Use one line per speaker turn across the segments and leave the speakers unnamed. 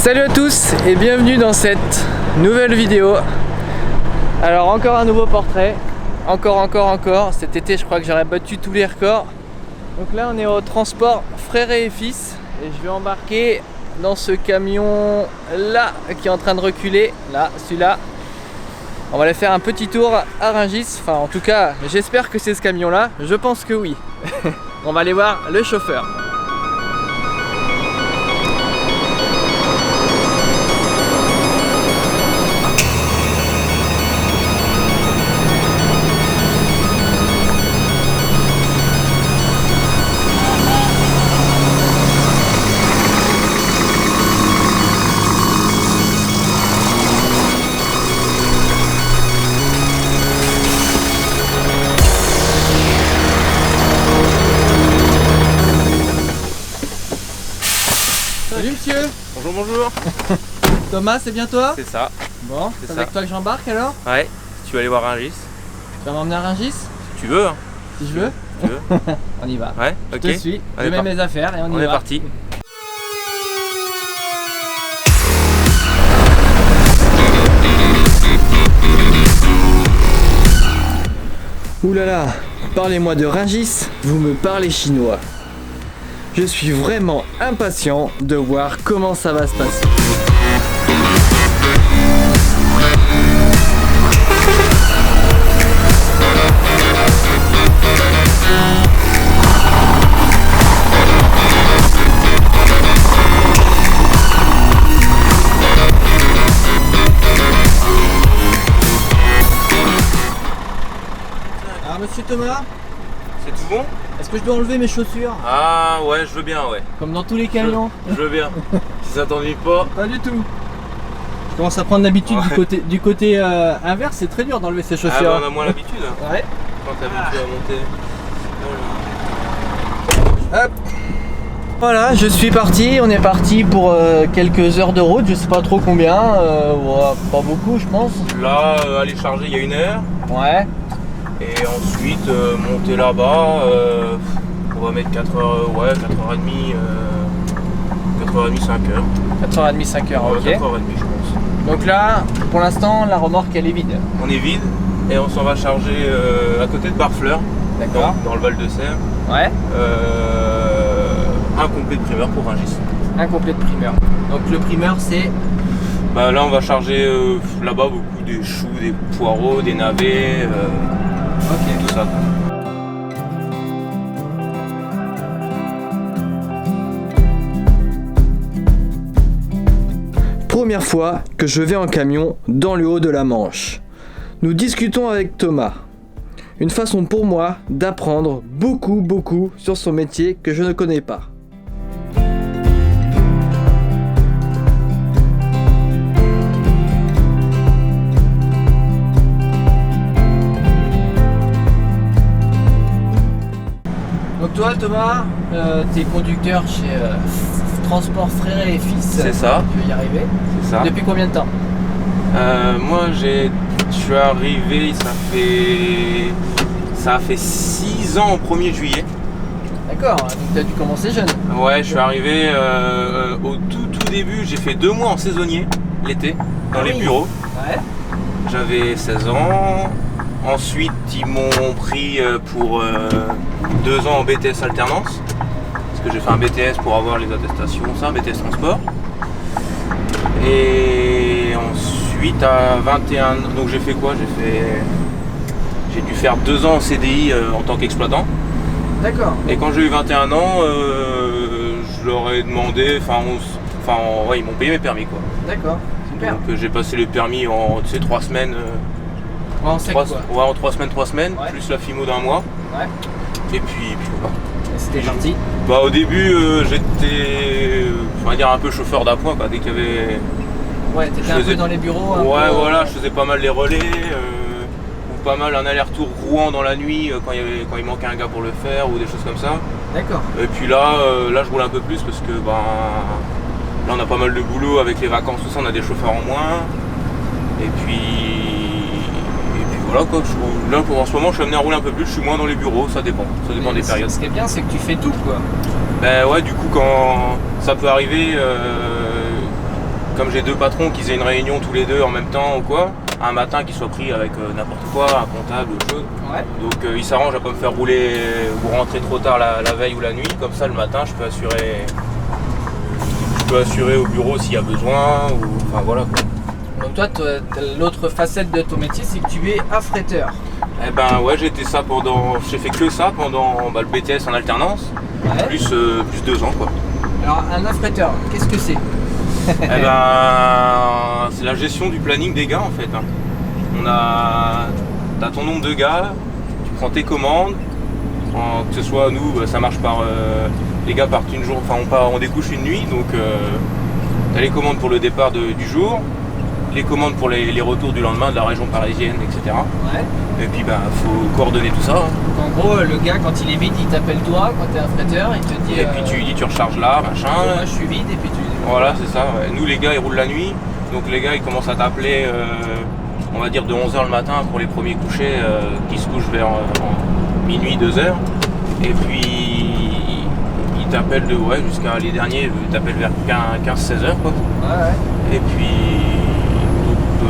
Salut à tous et bienvenue dans cette nouvelle vidéo. Alors encore un nouveau portrait, encore. Cet été je crois que j'aurais battu tous les records. Donc là on est au transport frère et fils et je vais embarquer dans ce camion là qui est en train de reculer, là, celui-là. On va aller faire un petit tour à Rungis, enfin en tout cas j'espère que c'est ce camion là, je pense que oui. On va aller voir le chauffeur. Salut monsieur.
Bonjour.
Thomas, c'est bien toi?
C'est ça.
Bon, c'est avec toi que j'embarque alors?
Ouais, tu vas aller voir Rungis.
Tu vas m'emmener à Rungis?
Si tu veux. Hein.
Si je veux?
Si tu veux.
On y va.
Ouais, ok.
Je te suis, je mets mes affaires et on y va.
On est parti.
Ouh là là, parlez-moi de Rungis, vous me parlez chinois. Je suis vraiment impatient de voir comment ça va se passer. Alors monsieur Thomas,
C'est tout bon?
est-ce que je dois enlever mes chaussures?
Ah ouais, je veux bien, ouais.
Comme dans tous les camions?
Je veux bien. Si ça t'ennuie pas.
Pas du tout. Je commence à prendre l'habitude
Ouais.
du côté inverse, c'est très dur d'enlever ses
Ah
chaussures.
bah on a moins l'habitude. Hein.
Ouais.
Quand t'es habitué à monter.
Hop. Voilà, je suis parti, on est parti pour quelques heures de route, je sais pas trop combien, ouais, pas beaucoup je pense.
Là, aller charger il y a 1 heure.
Ouais.
Et ensuite monter là-bas. On va mettre 4h, ouais, 4h30, 4h30, 5h.
4h30, 5h, ok.
4h30 je pense.
Donc là, pour l'instant, la remorque elle est vide.
On est vide et on s'en va charger à côté de Barfleur,
D'accord.
dans le Val de Serre.
Ouais.
Un complet de primeur pour Rungis.
Un complet de primeur. Donc le primeur c'est...
Bah là on va charger là-bas beaucoup des choux, des poireaux, des navets,
Ok.
tout ça.
Première fois que je vais en camion dans le haut de la Manche. Nous discutons avec Thomas. Une façon pour moi d'apprendre beaucoup sur son métier que je ne connais pas. Donc toi Thomas, t'es conducteur chez Transport Frère et Fils.
C'est ça.
Tu veux y arriver.
C'est ça.
Depuis combien de temps?
Moi je suis arrivé, ça a fait 6 ans au 1er juillet.
D'accord, donc t'as dû commencer jeune.
Ouais, je suis arrivé au tout début, j'ai fait 2 mois en saisonnier l'été dans les bureaux.
Ouais.
J'avais 16 ans. Ensuite, ils m'ont pris pour 2 ans en BTS alternance. Parce que j'ai fait un BTS pour avoir les attestations, ça, un BTS transport. Et ensuite, à 21 ans, donc j'ai fait quoi? J'ai dû faire 2 ans en CDI en tant qu'exploitant.
D'accord.
Et quand j'ai eu 21 ans, je leur ai demandé, ouais, ils m'ont payé mes permis quoi.
D'accord, super.
Donc j'ai passé les permis en 3 semaines.
Ouais, on sait
3
quoi.
ouais, en 3 semaines,
Ouais.
plus la FIMO d'1 mois.
Ouais.
Et puis voilà.
C'était gentil.
Bah au début j'étais on va dire un peu chauffeur d'appoint quoi, dès qu'il y avait.
Ouais, t'étais un peu dans les bureaux.
Ouais voilà, je faisais pas mal les relais, ou pas mal un aller-retour Rouen dans la nuit quand il manquait un gars pour le faire ou des choses comme ça.
D'accord.
Et puis là je roule un peu plus parce que là on a pas mal de boulot avec les vacances, tout ça, on a des chauffeurs en moins. Et puis voilà quoi, là pour en ce moment je suis amené à rouler un peu plus, je suis moins dans les bureaux, ça dépend des périodes.
Ce qui est bien c'est que tu fais tout quoi.
Ben ouais, du coup quand ça peut arriver, comme j'ai deux patrons qui aient une réunion tous les deux en même temps ou quoi, un matin qu'ils soient pris avec n'importe quoi, un comptable ou autre chose.
Ouais.
Donc ils s'arrangent à pas me faire rouler ou rentrer trop tard la veille ou la nuit, comme ça le matin je peux assurer au bureau s'il y a besoin, ou enfin voilà quoi.
Donc toi, l'autre facette de ton métier, c'est que tu es affréteur.
Eh ben ouais, j'ai fait que ça pendant le BTS en alternance,
Ouais.
plus 2 ans quoi.
Alors un affréteur, qu'est-ce que c'est?
Eh ben c'est la gestion du planning des gars en fait. Hein. T'as ton nombre de gars, tu prends tes commandes, que ce soit nous, ça marche par les gars partent une jour, enfin on découche une nuit, donc t'as les commandes pour le départ du jour, les commandes pour les retours du lendemain de la région parisienne, etc.
Ouais.
Et puis bah faut coordonner tout ça. Hein.
En gros, le gars quand il est vide, il t'appelle toi quand t'es affréteur, il te dit.
Et puis tu lui dis tu recharges là, machin.
Moi je suis vide et puis tu.
Voilà, c'est ça. Ouais. Nous les gars ils roulent la nuit, donc les gars ils commencent à t'appeler, on va dire de 11h le matin pour les premiers couchés qui se couchent vers minuit, 2h. Et puis ils t'appellent jusqu'à les derniers, ils t'appellent vers 15-16h quoi.
Ouais.
Et puis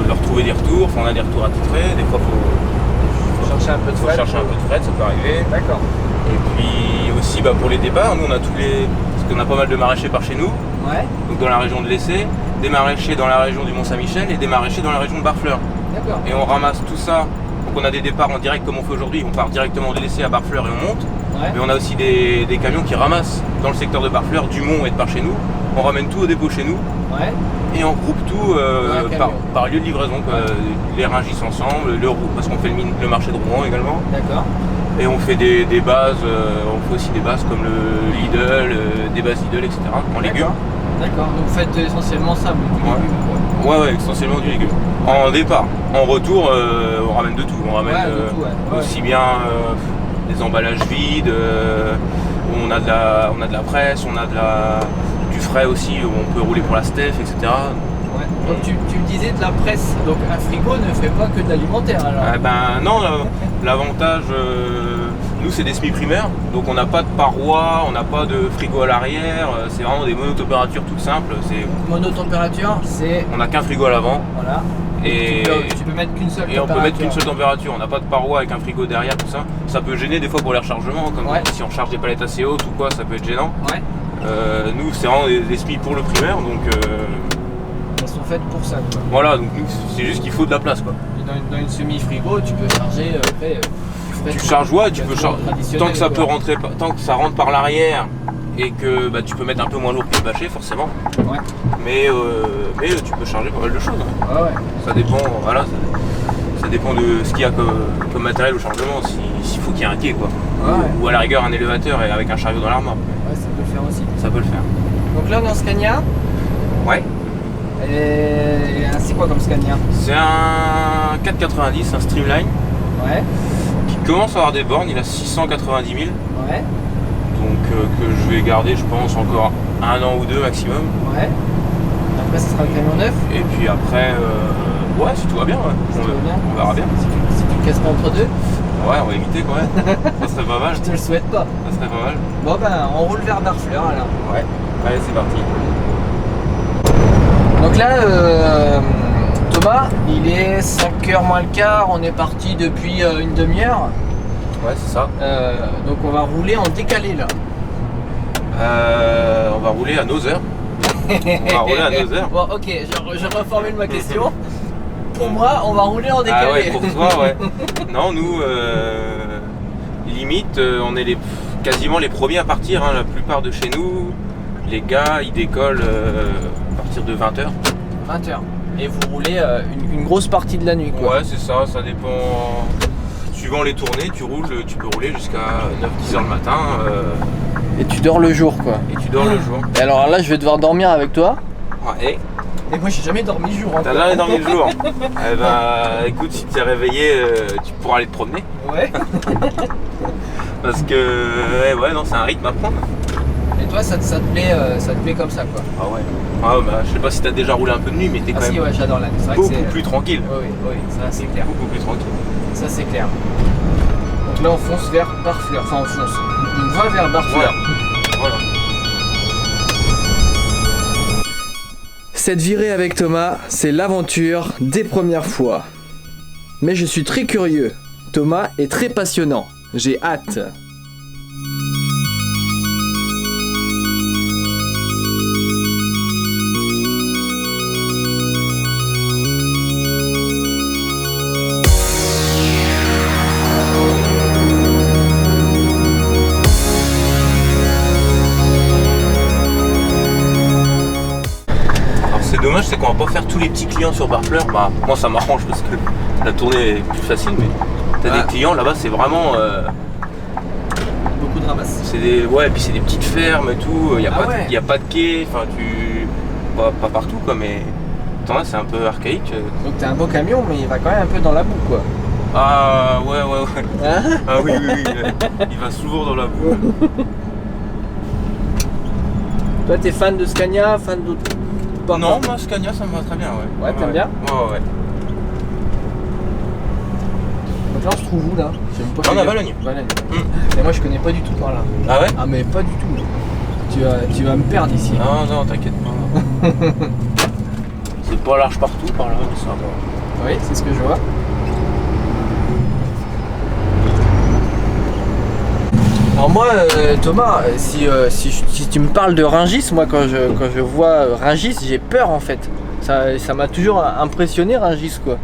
leur trouver des retours, enfin, on a des retours attitrés, des fois
Faut chercher un peu de frais.
chercher un peu de frais, ça peut arriver.
D'accord.
Et puis aussi pour les départs, nous on a parce qu'on a pas mal de maraîchers par chez nous,
Ouais.
donc dans la région de l'Essai, des maraîchers dans la région du Mont-Saint-Michel et des maraîchers dans la région de Barfleur.
D'accord.
Et on ramasse tout ça, donc on a des départs en direct comme on fait aujourd'hui, on part directement de l'Essai à Barfleur et on monte.
Ouais.
Mais on a aussi des camions qui ramassent dans le secteur de Barfleur, du Mont et de par chez nous. On ramène tout au dépôt chez nous.
Ouais.
Et on groupe tout
camion.
par lieu de livraison, quoi. Les Rungis ensemble, parce qu'on fait le marché de Rouen également.
D'accord.
Et on fait des bases, on fait aussi des bases comme le Lidl, des bases Lidl, etc. en légumes.
D'accord. Donc vous faites essentiellement ça, vous, du
Ouais.
légume, quoi.
Ouais, essentiellement du légume. En départ. En retour, on ramène de tout. On ramène
de tout, ouais.
aussi bien des emballages vides, on a de la presse, on a du frais aussi, où on peut rouler pour la Steph, etc.
Ouais. Donc tu me disais de la presse, donc un frigo ne fait pas que de l'alimentaire alors.
Non, l'avantage, nous c'est des semi-primaires, donc on n'a pas de parois, on n'a pas de frigo à l'arrière, c'est vraiment des monotempératures toutes simples.
Monotempérature, c'est.
On n'a qu'un frigo à l'avant.
Voilà.
Et
tu peux mettre qu'une seule
Et on peut mettre qu'une seule température, on n'a pas de paroi avec un frigo derrière, tout ça. Ça peut gêner des fois pour les rechargements, comme si on charge des palettes assez hautes ou quoi, ça peut être gênant.
Ouais.
Nous c'est vraiment des SMI pour le primaire, donc
elles sont faites pour ça quoi.
voilà, donc nous c'est juste qu'il faut de la place quoi.
Et dans une semi-frigo, tu peux charger après.
Tu charges, tu peux charger. Tant que ça peut rentrer, tant que ça rentre par l'arrière et que tu peux mettre un peu moins lourd que le bâcher forcément.
Ouais.
Mais tu peux charger pas mal de choses. Hein.
Ah ouais.
Ça dépend, voilà, ça dépend de ce qu'il y a comme matériel au chargement, s'il faut qu'il y ait un quai quoi.
Ouais.
Ou à la rigueur un élévateur et avec un chariot dans l'armoire.
Ouais, ça peut le faire aussi.
Ça peut le faire.
Donc là on est en Scania.
Ouais.
Et c'est quoi comme Scania?
C'est un 490, un Streamline.
Ouais.
Qui commence à avoir des bornes, il a 690 000.
Ouais.
Donc que je vais garder je pense encore 1 an ou 2 maximum.
Ouais. Après ça sera le camion neuf.
Et puis après, si tout va bien,
Si tout va bien.
On verra bien.
Si tu te casses pas entre deux.
Ouais, on va éviter quand même. Ça serait pas mal.
Je te le souhaite pas.
Ça serait pas mal.
Bon on roule vers Barfleur alors.
Ouais. Allez, c'est parti.
Donc là, Thomas, il est 5h moins le quart, on est parti depuis une demi-heure.
Ouais, c'est ça.
Donc on va rouler en décalé là.
On va rouler à nos heures. On va rouler à nos heures.
Bon, ok, je reformule ma question. Pour moi, on va rouler en décalé.
Ah ouais, pour toi, ouais. Non, nous, limite, on est quasiment les premiers à partir. Hein, la plupart de chez nous, les gars, ils décollent à partir de 20h.
20h. Et vous roulez une grosse partie de la nuit, quoi.
Ouais, c'est ça, ça dépend. Suivant les tournées, tu peux rouler jusqu'à 9-10h le matin.
Et tu dors le jour, quoi.
Et tu dors le jour.
Et alors là, je vais devoir dormir avec toi.
Ouais.
Et moi, j'ai jamais dormi le jour.
T'as jamais dormi le jour. Eh ben, écoute, si tu es réveillé, tu pourras aller te promener.
Ouais.
Parce que, non, c'est un rythme à prendre.
Et toi, ça te plaît comme ça, quoi.
Ah ouais. Ah je sais pas si t'as déjà roulé un peu de nuit, mais t'es quand même
ouais, j'adore la nuit. C'est vrai
beaucoup
que
plus tranquille.
Oui, ça c'est clair.
Beaucoup plus tranquille.
Ça c'est clair. Donc là, on fonce vers Barfleur. Enfin, on fonce. On va vers Barfleur.
Voilà.
Cette virée avec Thomas, c'est l'aventure des premières fois. Mais je suis très curieux. Thomas est très passionnant. J'ai hâte.
C'est dommage, c'est qu'on va pas faire tous les petits clients sur Barfleur. Bah, moi ça m'arrange parce que la tournée est plus facile, mais t'as des clients là-bas, c'est vraiment.
Beaucoup de ramasses.
C'est des, ouais, puis c'est des petites fermes et tout. Il n'y a pas de quai, enfin pas partout quoi, mais t'en as, c'est un peu archaïque.
Donc t'as un beau camion, mais il va quand même un peu dans la boue quoi.
Ah ouais. Ah oui, il va souvent dans la boue.
Toi t'es fan de Scania, fan d'autres?
Non, moi Scania ça me va très bien, ouais.
Ouais, t'aimes bien?
Ouais.
Donc là on se trouve où là?
On est à Valognes.
Mais moi je connais pas du tout par là.
Ah ouais?
Ah mais pas du tout. Tu vas me perdre ici.
Non, t'inquiète pas. C'est pas large partout par là, mais ça va.
Oui, c'est ce que je vois. Alors moi, Thomas, si tu me parles de Rungis, moi quand je vois Rungis, j'ai peur en fait. Ça m'a toujours impressionné Rungis quoi.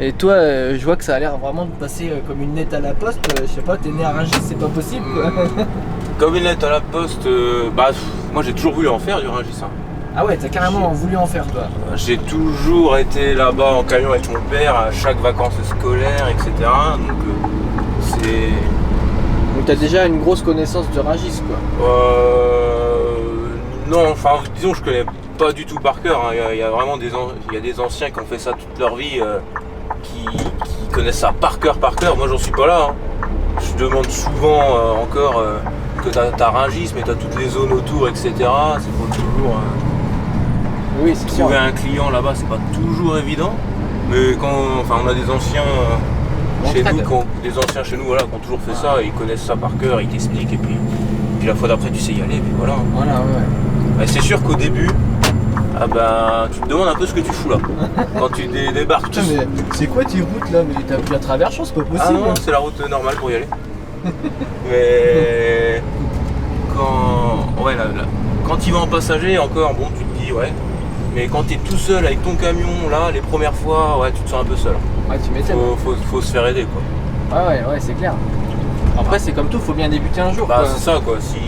Et toi, je vois que ça a l'air vraiment de passer comme une lettre à la poste. Je sais pas, t'es né à Rungis, c'est pas possible quoi.
Comme une lettre à la poste, moi j'ai toujours voulu en faire du Rungis. Hein.
Ah ouais, t'as carrément voulu en faire toi.
J'ai toujours été là-bas en camion avec mon père à chaque vacances scolaires, etc. Donc c'est...
Donc t'as déjà une grosse connaissance de Rungis quoi.
Non, enfin disons que je connais pas du tout par cœur. Hein. Il y a vraiment des anciens qui ont fait ça toute leur vie, qui connaissent ça par cœur. Moi j'en suis pas là. Hein. Je demande souvent encore que t'as Rungis, mais t'as toutes les zones autour, etc. C'est pas toujours...
Oui, c'est sûr.
Trouver un client là-bas, c'est pas toujours évident. Mais quand on a des anciens... des anciens chez nous voilà, qui ont toujours fait ça, ils connaissent ça par cœur, ils t'expliquent et puis la fois d'après tu sais y aller, et puis voilà.
Voilà, ouais.
Et c'est sûr qu'au début, tu te demandes un peu ce que tu fous là, quand tu débarques.
Putain, mais c'est quoi tes routes là? Mais t'as pris à travers, c'est pas possible.
Ah non, c'est la route normale pour y aller. Mais quand il va en passager, encore, bon, tu te dis ouais. Mais quand t'es tout seul avec ton camion, là, les premières fois, ouais, tu te sens un peu seul.
Ouais, tu m'étonnes.
Faut se faire aider, quoi.
Ah ouais, c'est clair. Après, c'est comme tout, faut bien débuter un jour.
Bah, c'est ça, quoi. Si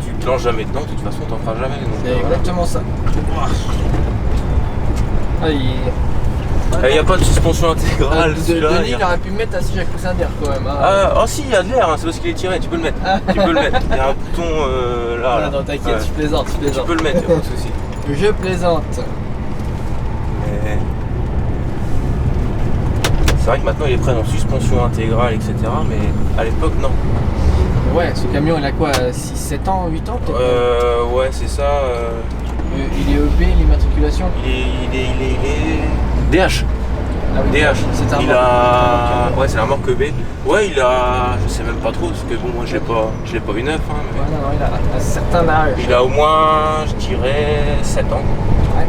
tu te lances jamais dedans, de toute façon, t'en feras jamais.
C'est exactement ça.
Il n'y a pas de suspension intégrale.
Denis, il aurait pu me mettre assis à coussin d'air quand même. Hein.
Ah, si, il y a de l'air, hein, c'est parce qu'il est tiré, tu peux le mettre. Il y a un bouton là.
Non, t'inquiète, je plaisante.
Tu peux le mettre, il n'y a pas de souci.
Je plaisante.
Mais... C'est vrai que maintenant il est prêt en suspension intégrale, etc. Mais à l'époque, non.
Ouais, ce camion il a quoi, 6, 7 ans, 8 ans peut-être?
Ouais, c'est ça.
Il est EB, l'immatriculation?
Il est DH.
Ah oui,
DH.
C'est un
Ouais, c'est la marque EB. Ouais, il a... Je sais même pas trop, parce que bon, moi je l'ai pas vu neuf. Hein, mais...
Ouais, non, il a un certain âge.
Il a au moins, je dirais, 7 ans.
Ouais.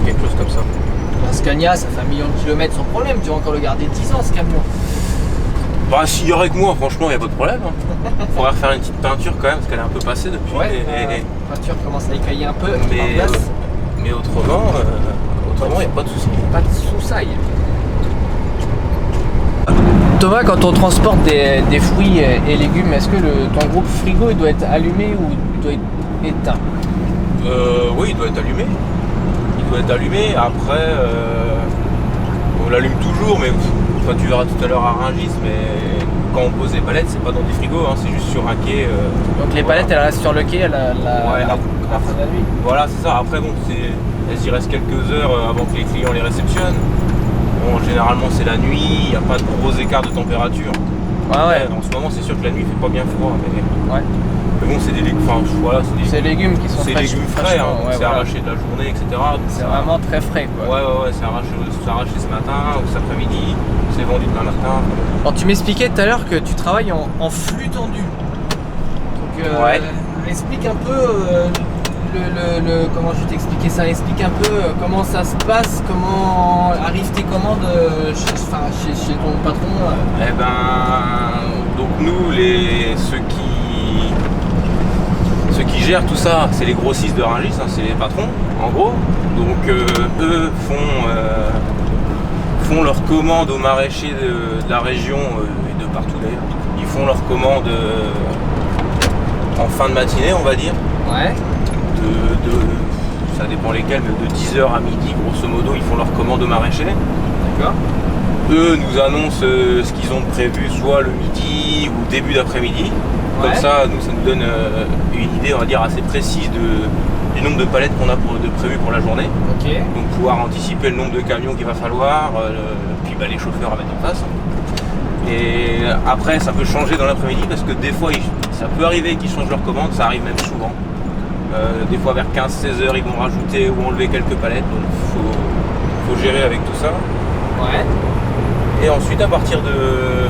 Quelque chose comme ça.
Un Scania, ça fait 1 million de kilomètres sans problème, tu vas encore le garder 10 ans ce camion.
Bah, s'il y aurait que moi, franchement, il n'y a pas de problème. Hein. Faudrait refaire une petite peinture quand même, parce qu'elle est un peu passée depuis.
Ouais, la peinture commence à écailler un peu.
Mais autrement, il n'y a pas de souci.
Pas de soussaille. Thomas, quand on transporte des fruits et légumes, est-ce que ton groupe frigo il doit être allumé ou il doit être éteint?
Oui, il doit être allumé. Après, on l'allume toujours, mais tu verras tout à l'heure à Rungis, mais quand on pose les palettes, c'est pas dans des frigos, hein, c'est juste sur un quai.
Donc les palettes, elles restent sur le quai à la fin de la nuit.
Voilà, c'est ça. Après, bon, elles y restent quelques heures avant que les clients les réceptionnent. Bon, généralement, c'est la nuit, il n'y a pas de gros écart de température.
Ouais.
En ce moment, c'est sûr que la nuit, il fait pas bien froid.
Ouais.
Mais bon, c'est des légumes,
c'est des légumes qui sont
légumes frais, hein, c'est arraché de la journée, etc.
C'est vraiment très frais, quoi.
Ouais, c'est arraché ce matin ou cet après-midi, c'est vendu demain matin.
Alors, tu m'expliquais tout à l'heure que tu travailles en flux tendu. Donc, explique un peu comment je vais t'expliquer ça? Explique un peu comment ça se passe, comment arrivent tes commandes chez ton patron.
Eh ben, donc nous, ceux qui gèrent tout ça, c'est les grossistes de Rungis, hein, c'est les patrons, en gros. Donc eux font leurs commandes aux maraîchers de la région et de partout d'ailleurs. Ils font leurs commandes en fin de matinée, on va dire.
Ouais.
Ça dépend lesquels, mais de 10h à midi, grosso modo, ils font leurs commandes aux maraîchers.
D'accord.
Eux nous annoncent ce qu'ils ont prévu, soit le midi ou début d'après-midi.
Ouais.
Comme ça nous donne une idée, on va dire, assez précise du nombre de palettes qu'on a prévu pour la journée.
Ok.
Donc pouvoir anticiper le nombre de camions qu'il va falloir, puis les chauffeurs à mettre en face. Et après, ça peut changer dans l'après-midi parce que des fois, ça peut arriver qu'ils changent leur commande, ça arrive même souvent. Des fois, vers 15-16 heures, ils vont rajouter ou enlever quelques palettes, donc il faut gérer avec tout ça.
Ouais.
Et ensuite, à partir de.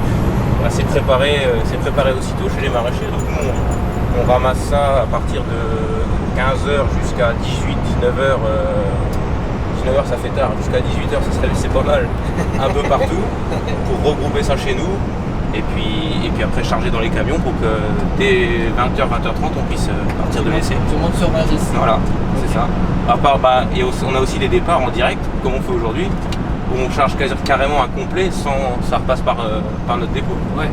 C'est préparé aussitôt chez les maraîchers. Donc nous, on ramasse ça à partir de 15h jusqu'à 18-19h. 19h ça fait tard, jusqu'à 18h ça serait laissé pas mal, un peu partout, pour regrouper ça chez nous. Et puis après charger dans les camions pour que dès 20h, 20h30 on puisse partir de l'essai.
Tout le monde sur Rungis.
Voilà, c'est ça. À part, et on a aussi des départs en direct, comme on fait aujourd'hui, où on charge carrément un complet sans ça repasse par notre dépôt.
Ouais.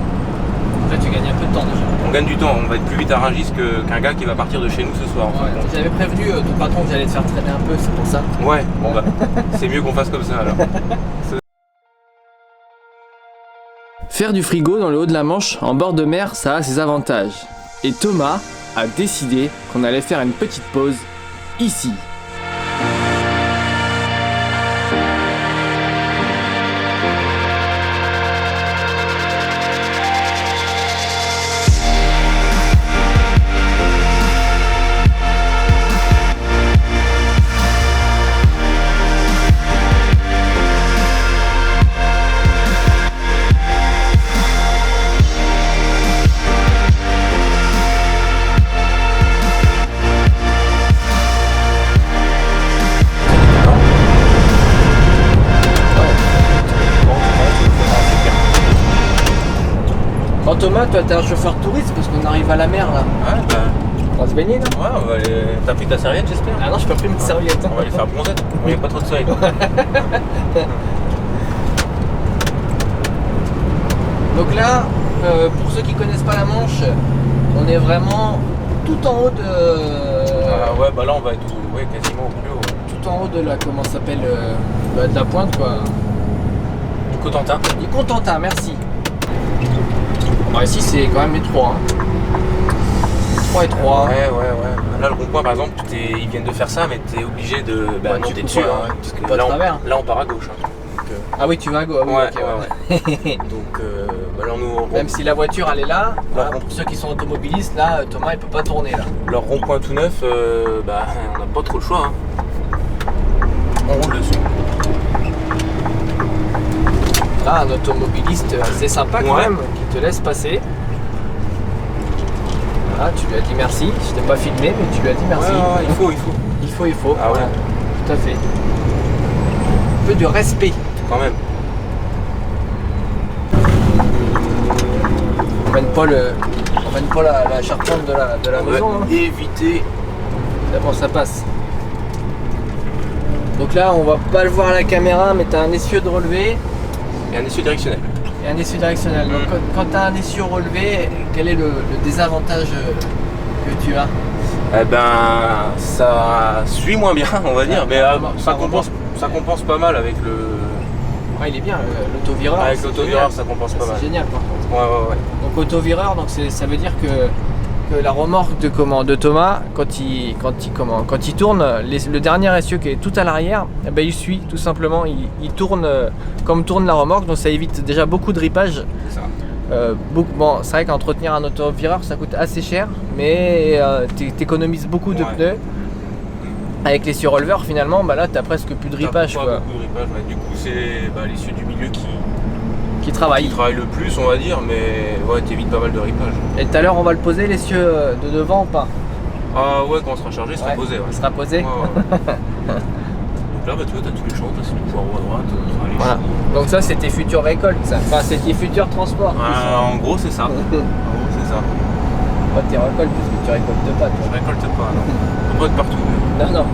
Là tu gagnes un peu de temps déjà.
On gagne du temps, on va être plus vite à Rungis qu'un gars qui va partir de chez nous ce soir.
Ouais, j'avais prévenu ton patron que j'allais te faire traîner un peu, c'est pour ça.
Ouais, bon bah, c'est mieux qu'on fasse comme ça alors.
Faire du frigo dans le haut de la Manche, en bord de mer, ça a ses avantages. Et Thomas a décidé qu'on allait faire une petite pause ici. Thomas, toi t'es un chauffeur touriste parce qu'on arrive à la mer là.
Ouais, bah.
On va se baigner là.
Ouais, on va aller. T'as pris ta serviette j'espère?
Ah non, je peux plus une serviette.
On va aller faire bronzette. Il n'y a pas trop de soleil.
Donc là, pour ceux qui connaissent pas la Manche, on est vraiment tout en haut de.
Ouais, bah là on va être quasiment au plus haut.
Tout en haut de la. Comment ça s'appelle de la pointe quoi.
Du Cotentin.
Du Cotentin, merci. Bon, ici c'est quand même étroit. Étroit.
Ouais. Là le rond-point par exemple, ils viennent de faire ça, mais t'es obligé de monter dessus.
Parce que là
on part à gauche.
Ah oui, tu vas à gauche.
Ouais. Donc là nous.
Même si la voiture elle est là, pour ceux qui sont automobilistes, là Thomas il peut pas tourner là.
Leur rond-point tout neuf, on n'a pas trop le choix. On roule dessus.
Là, un automobiliste assez sympa quand même, qui te laisse passer. Voilà, tu lui as dit merci. Je t'ai pas filmé, mais tu lui as dit merci.
Ouais, il faut.
Il faut.
Ah ouais.
Tout à fait. Un peu de respect.
Quand même.
On mène pas la charpente de la maison.
Hein. Éviter.
D'abord ça passe. Donc là, on va pas le voir à la caméra, mais tu as un essieu de relevé.
Et un essieu directionnel.
Donc quand tu as un essieu relevé, quel est le désavantage que tu as?
Eh ben, ça suit moins bien, on va dire, mais ça compense pas mal avec le.
Ouais, il est bien, l'autovireur.
Avec l'autovireur, ça compense pas mal.
C'est génial par contre.
Ouais.
Donc autovireur, ça veut dire que la remorque de Thomas, quand il tourne, le dernier essieu qui est tout à l'arrière, il suit tout simplement, il tourne comme tourne la remorque, donc ça évite déjà beaucoup de ripage.
C'est ça.
C'est vrai qu'entretenir un autovireur ça coûte assez cher, mais t'économises beaucoup de pneus. Avec l'essieu releveur finalement, là t'as presque plus de ripage.
Beaucoup de ripage, Du coup c'est l'essieu du milieu qui
travaille
le plus on va dire, mais t'évites pas mal de ripage.
Et tout à l'heure on va le poser l'essieu de devant ou pas?
Ah ouais, quand on sera chargé, il sera
Ouais,
posé. Ouais.
il sera posé.
Ouais, ouais. Donc là, bah, tu vois, t'as tous les champs, t'as celui de poireau à droite.
Voilà. Donc ça, c'est tes futures récoltes, ça. Enfin, c'est tes futurs transports.
En gros, c'est ça. En gros, c'est ça.
Pas tes récoltes, parce que tu récoltes pas,
Je
toi.
récolte pas, non. On peut pas être partout.
Non, non.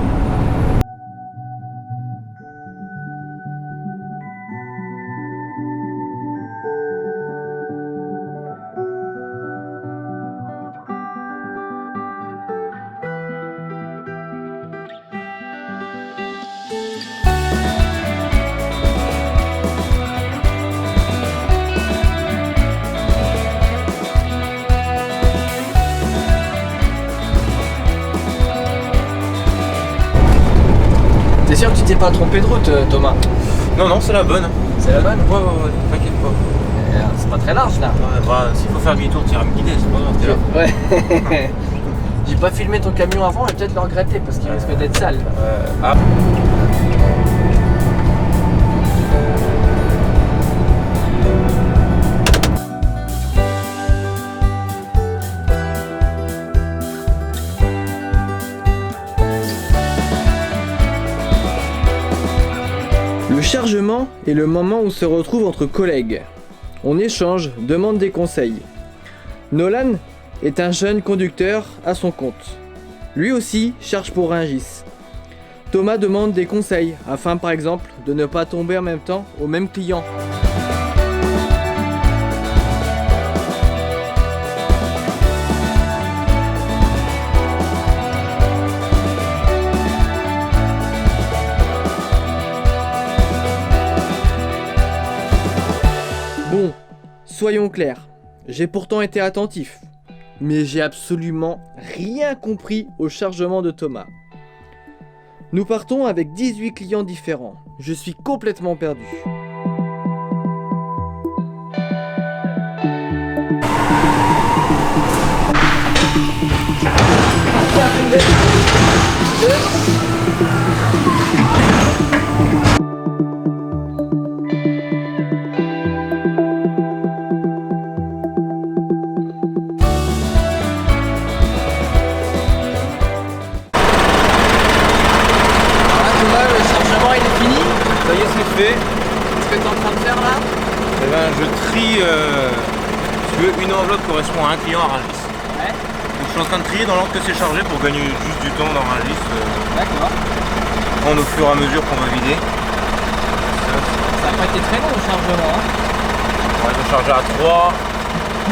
T'es sûr que tu t'es pas trompé de route, Thomas?
Non, non, c'est la bonne.
C'est la bonne?
Ouais, ouais, ouais, t'inquiète pas.
C'est pas très large, là.
Ouais, bah, s'il faut faire demi-tour, tu iras me guider, c'est pas grave, t'es là.
Ouais. J'ai pas filmé ton camion avant, je vais peut-être le regretter parce qu'il risque d'être sale.
Ah.
Le chargement est le moment où on se retrouve entre collègues. On échange, demande des conseils. Nolan est un jeune conducteur à son compte. Lui aussi charge pour Rungis. Thomas demande des conseils afin par exemple de ne pas tomber en même temps au même client. Bon, soyons clairs, j'ai pourtant été attentif, mais j'ai absolument rien compris au chargement de Thomas. Nous partons avec 18 clients différents, je suis complètement perdu.
Fait.
Qu'est-ce que tu es en train de faire là?
Eh ben, je trie. Si tu veux, une enveloppe correspond à un client à Rungis.
Ouais.
Donc, je suis en train de trier dans l'ordre que c'est chargé pour gagner juste du temps dans Rungis.
D'accord.
Prendre au fur et à mesure qu'on va vider.
Ça n'a pas été très long le chargement. Hein.
Ouais, je chargeais à 3,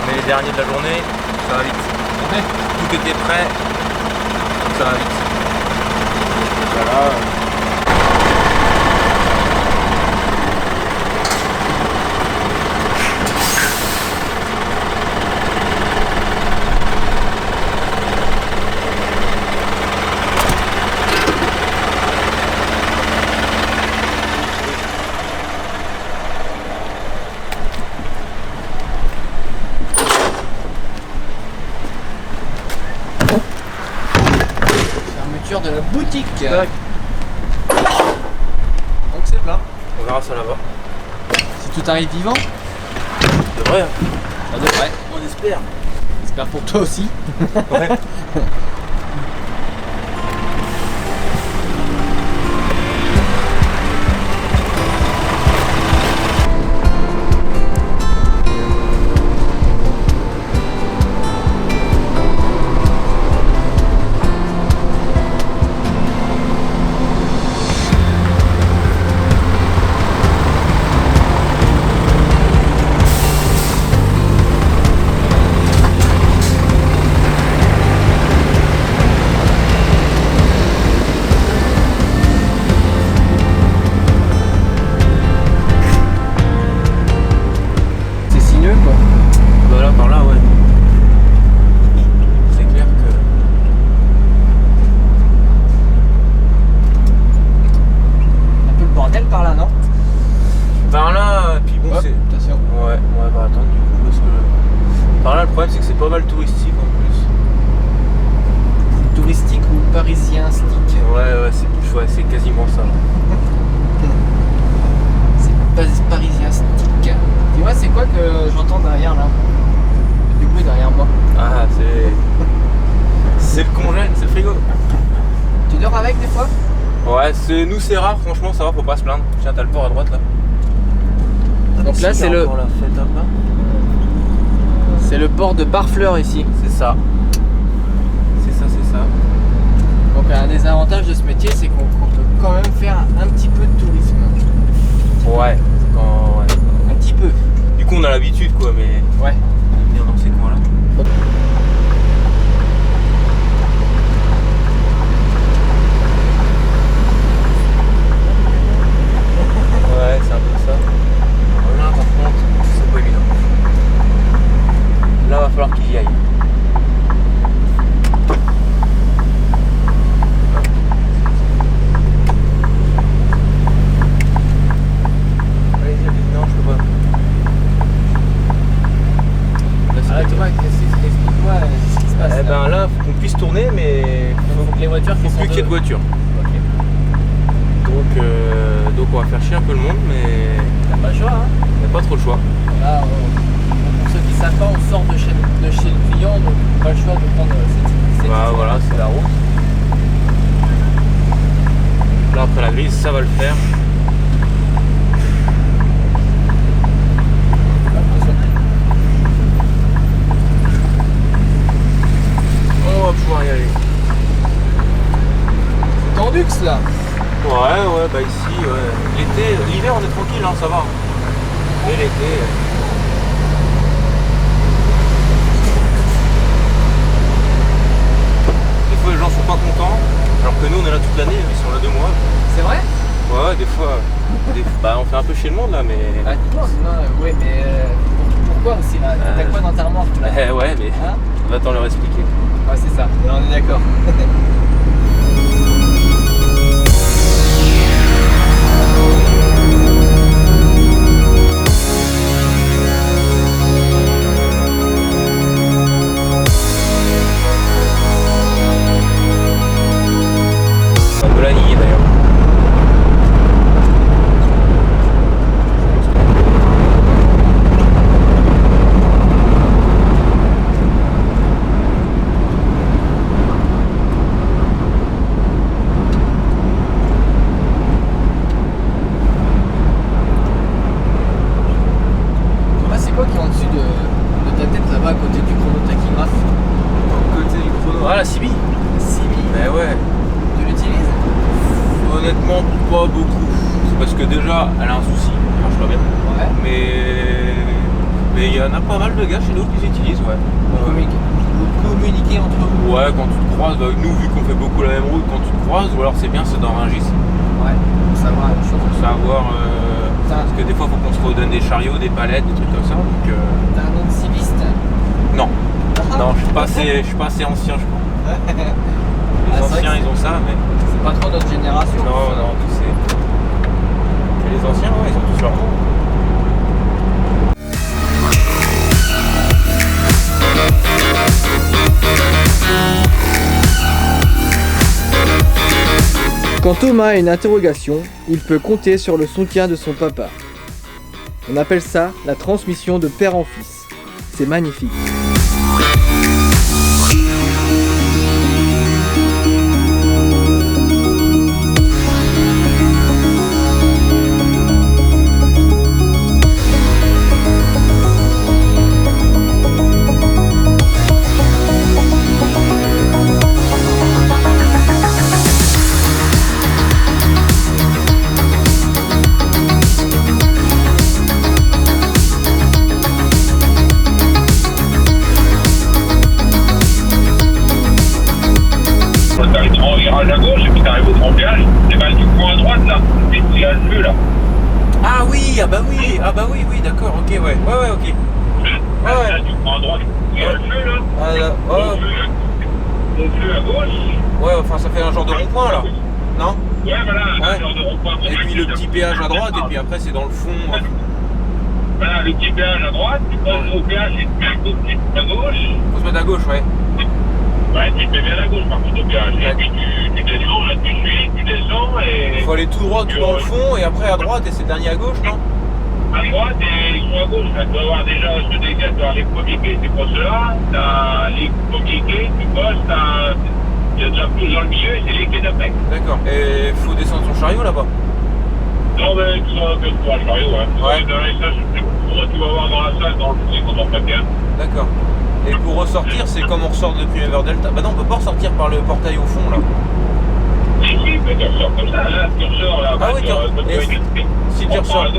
mais les derniers de la journée, ça va vite.
Ouais.
Tout était prêt, donc ça va vite. Voilà.
De la boutique.
Tac.
Donc c'est plein.
On verra ça là-bas.
Si tout arrive vivant,
Ça devrait.
ça devrait.
On espère.
J'espère pour toi aussi.
Ouais. Ouais, nous c'est rare, franchement ça va, faut pas se plaindre. Tiens, t'as le port à droite là.
Donc là c'est le... C'est le port de Barfleur ici.
C'est ça. C'est ça.
Donc un des avantages de ce métier, c'est qu'on peut quand même faire un petit peu de tourisme.
Ouais,
Un petit peu.
Du coup on a l'habitude quoi, mais...
Ouais.
On va venir dans ces coins là. Ouais, c'est un peu ça. Là par contre, c'est pas évident. Là va falloir qu'il y aille. Non, je peux pas.
Thomas, explique-moi ce qui se passe.
Eh ben là, faut qu'on puisse tourner, mais
faut que les voitures
faut plus qu'il y ait de voitures. Donc on va faire chier un peu le monde, mais
T'as pas le choix, hein.
il n'y a pas trop le choix.
Là, pour ceux qui savent pas, on sort de chez le client, donc pas le choix de prendre cette
Bah voilà, c'est la route. Là après la grise, ça va le faire. On va pouvoir y aller.
C'est tendu que cela.
Ouais, bah ici, l'hiver on est tranquille, hein, ça va. Et l'été. Des fois les gens sont pas contents, alors que nous on est là toute l'année, ils sont là 2 mois.
C'est vrai?
Ouais, des fois, bah on fait un peu chez le monde là, mais...
Ah, dis-moi, ouais, mais pourquoi aussi là? T'as quoi dans ta remorque là?
Ouais, mais
Hein?
va t'en leur expliquer.
Ouais, c'est ça, là, on est d'accord.
On peut la nier d'ailleurs.
C'est quoi qui est en dessus de ta tête là-bas à côté du chronotachygraphe?
Côté du chrono. Ah la CB.
CB,
Mais ouais.
tu l'utilises?
Honnêtement, pas beaucoup. C'est parce que déjà, elle a un souci. Elle marche pas bien.
Ouais.
Mais il y en a pas mal de gars chez nous qui l'utilisent, ouais.
Vous communiquez entre vous?
Ouais, quand tu te croises, bah, nous, vu qu'on fait beaucoup la même route, quand tu te croises, ou alors c'est bien, c'est dans un GIS.
Ouais, pour savoir la chose.
Pour savoir. Parce que des fois, il faut qu'on se redonne des chariots, des palettes, des trucs comme ça. Donc,
T'as un nom de civiste?
non. Non, je suis pas assez ancien, je crois. Les anciens, ils ont ça, mais.
C'est pas trop notre génération.
Non, tous ces. Mais les anciens, ouais, ils ont tous leur nom.
Quand Thomas a une interrogation, il peut compter sur le soutien de son papa. On appelle ça la transmission de père en fils. C'est magnifique.
À gauche et puis t'arrives au tremplage, et ben tu prends à droite là, et tu as le feu là.
Ah oui, oui, d'accord, ok, ouais, ok.
Là, tu prends à droite, il y a le feu là.
Ah, là, oh.
Au feu à gauche.
Ouais, enfin ça fait un genre de rond-point là, non?
Ouais, voilà,
Ouais.
un genre de rond-point.
Et puis le petit péage à droite, et puis après c'est dans le fond.
Voilà, le petit péage à droite, tu passes au péage et tu mets à gauche.
Faut se mettre à gauche, ouais.
Ouais, tu te mets bien à gauche par contre au péage. Et puis tu descends, là tu suis, tu descends et.
Faut aller tout droit, tout dans le fond, et après à droite, et c'est le dernier à gauche, non?
À droite et ils sont à gauche. Là, tu vas avoir déjà ceux des gars, tu as les premiers quais, c'est pas ceux-là. T'as les premiers quais, tu passes, t'as Il y a déjà plus dans le milieu et c'est les quais d'après.
D'accord. Et il faut descendre son chariot là-bas?
Non, mais tu vas pour un chariot, hein.
Ouais.
Dans les salles, tu vas voir dans la salle, dans le musée, quand on fait bien.
D'accord. Et pour ressortir, c'est comme on ressort de Primavera Delta. Bah non, on peut pas ressortir par le portail au fond là.
Si, mais tu ressors comme ça, là. Tu ressors là.
Ah oui, si tu ressors.
À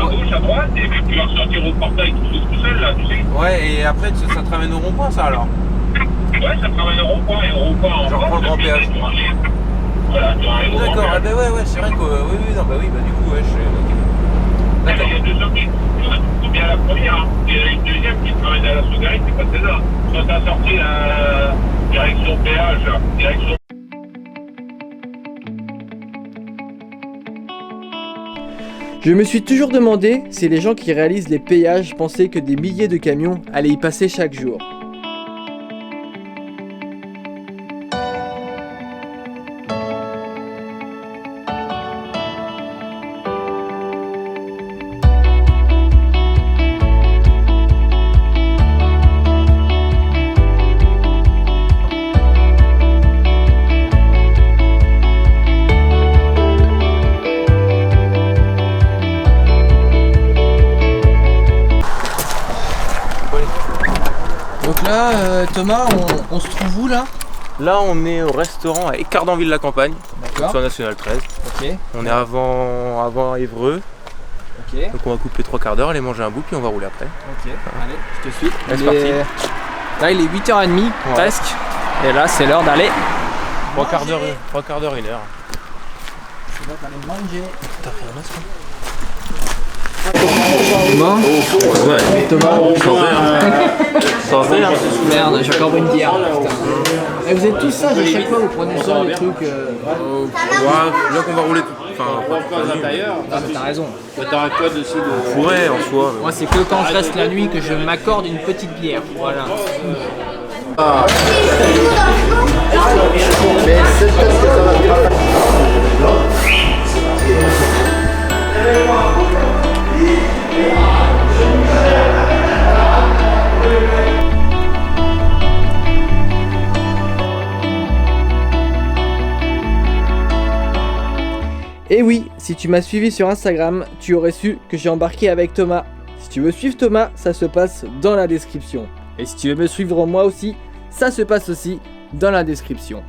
gauche, à droite, et puis tu vas ressortir au portail tout seul, là, tu sais.
Ouais, et après, ça te ramène au rond-point, ça alors?
Ouais, ça te ramène au rond-point, et au rond-point en
Genre, prends le grand péage.
Voilà, tu arrives au grand
D'accord, ah
péage.
bah ouais, c'est vrai que. Oui, non, bah oui, bah du coup, ouais, je sais. Ok. D'accord.
Il y a deux sorties. Il y a bien la première, hein. Il y a une deuxième qui te ramène à la Sougarine, c'est pas celle-là. Quand t'as sorti la direction péage, là, direction.
Je me suis toujours demandé si les gens qui réalisent les péages pensaient que des milliers de camions allaient y passer chaque jour. Donc là, Thomas, on se trouve où là?
Là, on est au restaurant à Écardanville-la-Campagne,
D'accord.
sur National 13.
Ok,
On est avant Évreux,
ok,
donc on va couper 3 quarts d'heure, aller manger un bout, puis on va rouler après.
ok. Allez, je te suis.
C'est parti.
Là, il est 8h30 presque. Et là, c'est l'heure d'aller.
3 quarts d'heure, 1 heure.
C'est l'heure d'aller manger.
T'as fait un masque?
Thomas,
Ouais.
Thomas.
Sans rien.
Merde, j'ai encore une bière. Putain. Et vous êtes tous sages à chaque fois, vous prenez ça, les trucs.
Ouais, là qu'on va rouler tout. Enfin,
Ah, mais t'as raison.
on pourrait en soi.
Moi, c'est que quand je reste la nuit que je m'accorde une petite bière. Voilà. Et oui, si tu m'as suivi sur Instagram, tu aurais su que j'ai embarqué avec Thomas. Si tu veux suivre Thomas, ça se passe dans la description. Et si tu veux me suivre moi aussi, ça se passe aussi dans la description.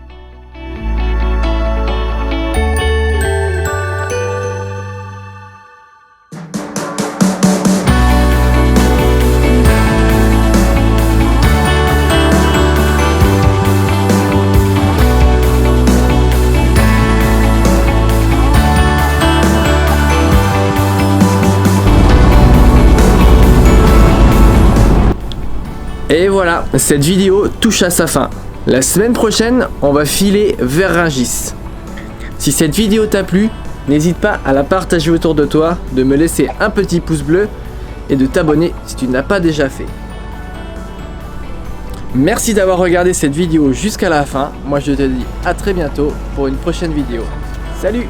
Et voilà, cette vidéo touche à sa fin. La semaine prochaine, on va filer vers Rungis. Si cette vidéo t'a plu, n'hésite pas à la partager autour de toi, de me laisser un petit pouce bleu et de t'abonner si tu n'as pas déjà fait. Merci d'avoir regardé cette vidéo jusqu'à la fin. Moi je te dis à très bientôt pour une prochaine vidéo. Salut!